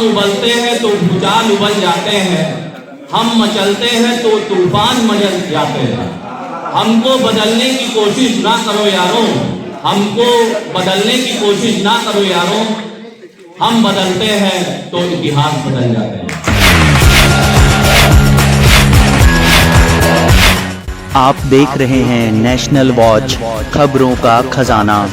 उबलते हैं तो भूचाल उबल जाते हैं, हम मचलते हैं तो तूफान मचल जाते हैं। हमको बदलने की कोशिश ना करो यारों, हमको बदलने की कोशिश ना करो यारों, हम बदलते हैं तो इतिहास बदल जाते हैं। आप देख रहे हैं नेशनल वॉच, खबरों का खजाना।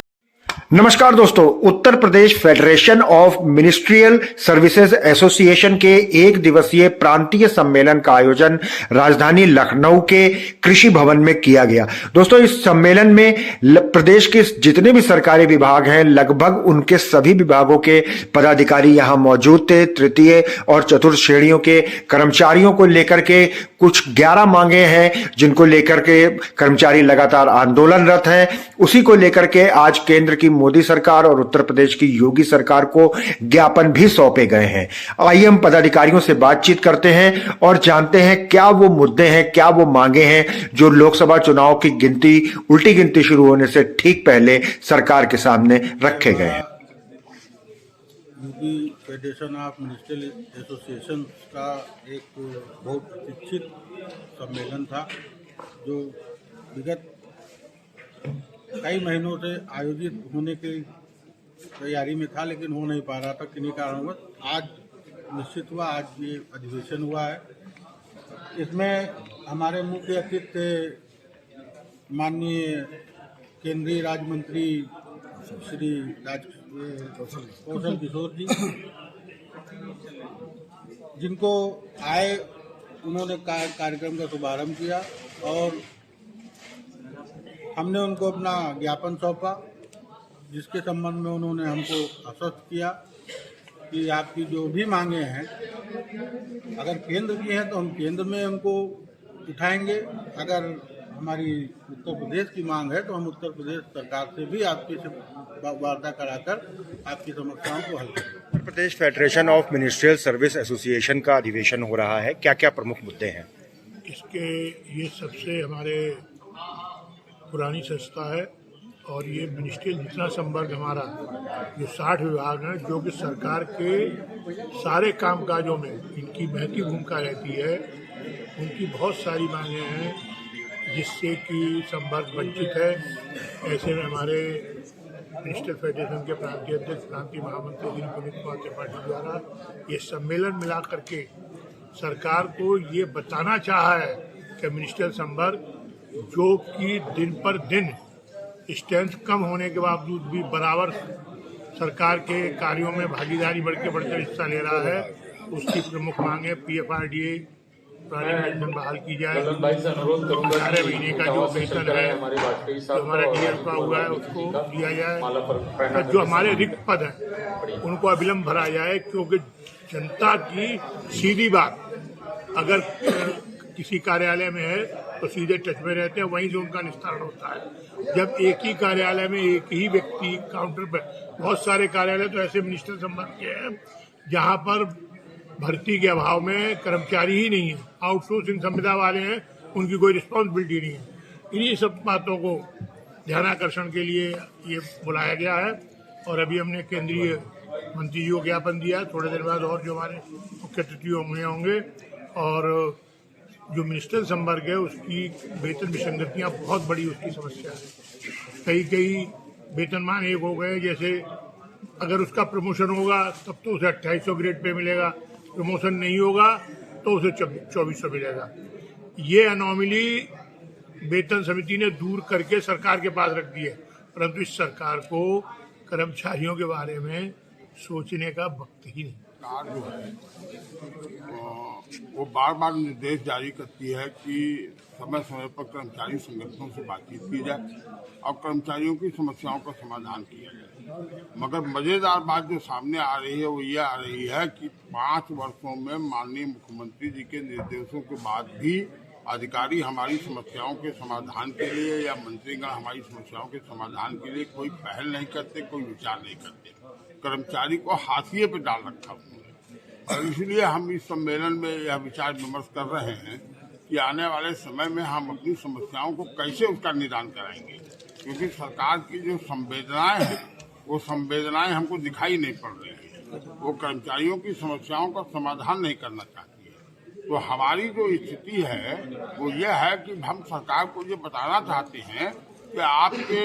नमस्कार दोस्तों, Uttar Pradesh federation of ministerial services association के एक दिवसीय प्रांतीय सम्मेलन का आयोजन राजधानी लखनऊ के कृषि भवन में किया गया। दोस्तों, इस सम्मेलन में प्रदेश के जितने भी सरकारी विभाग हैं, लगभग उनके सभी विभागों के पदाधिकारी यहां मौजूद थे। तृतीय और चतुर्थ श्रेणियों के कर्मचारियों को लेकर के कुछ 11 मांगे हैं जिनको लेकर के कर्मचारी लगातार आंदोलनरत हैं। उसी को लेकर के आज केंद्र की मोदी सरकार और उत्तर प्रदेश की योगी सरकार को ज्ञापन भी सौंपे गए हैं। आइए हम पदाधिकारियों से बातचीत करते हैं और जानते हैं क्या वो मुद्दे हैं, क्या वो मांगे हैं जो लोकसभा चुनाव की उल्टी गिनती शुरू होने से ठीक पहले सरकार के सामने रखे गए हैं। UP federation of ministerial association का एक बहुत प्रतीक्षित सम्मेलन था जो विगत कई महीनों से आयोजित होने की तैयारी में था, लेकिन हो नहीं पा रहा था किन्हीं कारणों। आज निश्चित हुआ, आज ये अधिवेशन हुआ है। इसमें हमारे मुख्य अतिथि माननीय केंद्रीय राज्य मंत्री श्री कौशल किशोर जी, जिनको आए उन्होंने कार्यक्रम का शुभारंभ किया और हमने उनको अपना ज्ञापन सौंपा, जिसके संबंध में उन्होंने हमको आश्वस्त किया कि आपकी जो भी मांगे हैं अगर केंद्र की हैं तो हम केंद्र में उनको उठाएंगे, अगर हमारी उत्तर प्रदेश की मांग है तो हम उत्तर प्रदेश सरकार से भी आपकी वार्ता कराकर आपकी समस्याओं को हल करेंगे। Uttar Pradesh federation of ministerial service association का अधिवेशन हो रहा है, क्या क्या प्रमुख मुद्दे हैं? ये सबसे हमारे पुरानी संस्था है और ये मिनिस्ट्रियल जितना संवर्ग हमारा जो 60 विभाग हैं जो कि सरकार के सारे कामकाजों में इनकी महती भूमिका रहती है, उनकी बहुत सारी मांगे हैं जिससे कि संवर्ग वंचित है। ऐसे में हमारे मिनिस्ट्रियल फेडरेशन के प्रांतीय अध्यक्ष, प्रांतीय महामंत्री श्री पुनीत कुमार त्रिपाठी द्वारा ये सम्मेलन मिला करके सरकार को ये बताना चाहा है कि मिनिस्ट्रियल संवर्ग जो कि दिन पर दिन स्ट्रेंथ कम होने के बावजूद भी बराबर सरकार के कार्यों में भागीदारी बढ़कर हिस्सा ले रहा है, उसकी प्रमुख मांग है PFRDA पुरानी पेंशन बहाल की जाए, 11 महीने का जो वेतन है जो हमारा DA रुका हुआ है उसको दिया जाए, जो हमारे रिक्त पद हैं उनको अविलंब भरा जाए, क्योंकि जनता की सीधी बात अगर किसी कार्यालय में है तो सीधे टच में रहते हैं, वहीं से उनका निस्तारण होता है। जब एक ही कार्यालय में एक ही व्यक्ति काउंटर पर, बहुत सारे कार्यालय तो ऐसे मिनिस्ट्रियल संवर्ग के हैं जहां पर भर्ती के अभाव में कर्मचारी ही नहीं है, आउटसोर्सिंग संविदा वाले हैं, उनकी कोई रिस्पॉन्सिबिलिटी नहीं है। इन्हीं सब बातों को ध्यानाकर्षण के लिए ये बुलाया गया है और अभी हमने केंद्रीय मंत्री जी को ज्ञापन दिया। थोड़ी देर बाद और जो हमारे मुख्य अतिथि होंगे और जो मिनिस्ट्रियल संवर्ग है उसकी वेतन विसंगतियां बहुत बड़ी उसकी समस्या है। कई वेतनमान एक हो गए, जैसे अगर उसका प्रमोशन होगा तब तो उसे 2800 ग्रेड पे मिलेगा, प्रमोशन नहीं होगा तो उसे 2400 मिलेगा। ये अनोमली वेतन समिति ने दूर करके सरकार के पास रख दी है, परंतु इस सरकार को कर्मचारियों के बारे में सोचने का वक्त ही नहीं। जो है वो बार बार निर्देश जारी करती है कि समय समय पर कर्मचारी संगठनों से बातचीत की जाए और कर्मचारियों की समस्याओं का समाधान किया जाए। मगर मजेदार बात जो सामने आ रही है वो ये आ रही है कि 5 वर्षों में माननीय मुख्यमंत्री जी के निर्देशों के बाद भी अधिकारी हमारी समस्याओं के समाधान के लिए या मंत्रीगण हमारी समस्याओं के समाधान के लिए कोई पहल नहीं करते, कोई विचार नहीं करते। कर्मचारी को हाशिए पे डाल रखा उन्होंने, और इसलिए हम इस सम्मेलन में यह विचार विमर्श कर रहे हैं कि आने वाले समय में हम अपनी समस्याओं को कैसे उसका निदान कराएंगे, क्योंकि सरकार की जो संवेदनाएं हैं वो संवेदनाएं हमको दिखाई नहीं पड़ रही हैं। वो कर्मचारियों की समस्याओं का समाधान नहीं करना चाहती है। तो हमारी जो स्थिति है वो ये है कि हम सरकार को ये बताना चाहते हैं कि आपके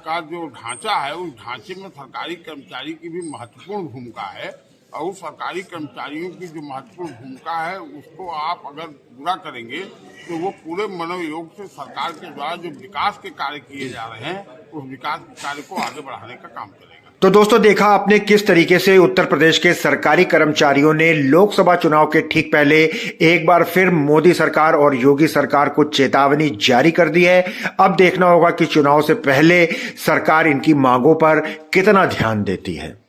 का जो ढांचा है उस ढांचे में सरकारी कर्मचारी की भी महत्वपूर्ण भूमिका है, और उस सरकारी कर्मचारियों की जो महत्वपूर्ण भूमिका है उसको आप अगर पूरा करेंगे तो वो पूरे मनोयोग से सरकार के द्वारा जो विकास के कार्य किए जा रहे हैं उस विकास के कार्य को आगे बढ़ाने का काम करेगा। तो दोस्तों, देखा आपने किस तरीके से उत्तर प्रदेश के सरकारी कर्मचारियों ने लोकसभा चुनाव के ठीक पहले एक बार फिर मोदी सरकार और योगी सरकार को चेतावनी जारी कर दी है। अब देखना होगा कि चुनाव से पहले सरकार इनकी मांगों पर कितना ध्यान देती है।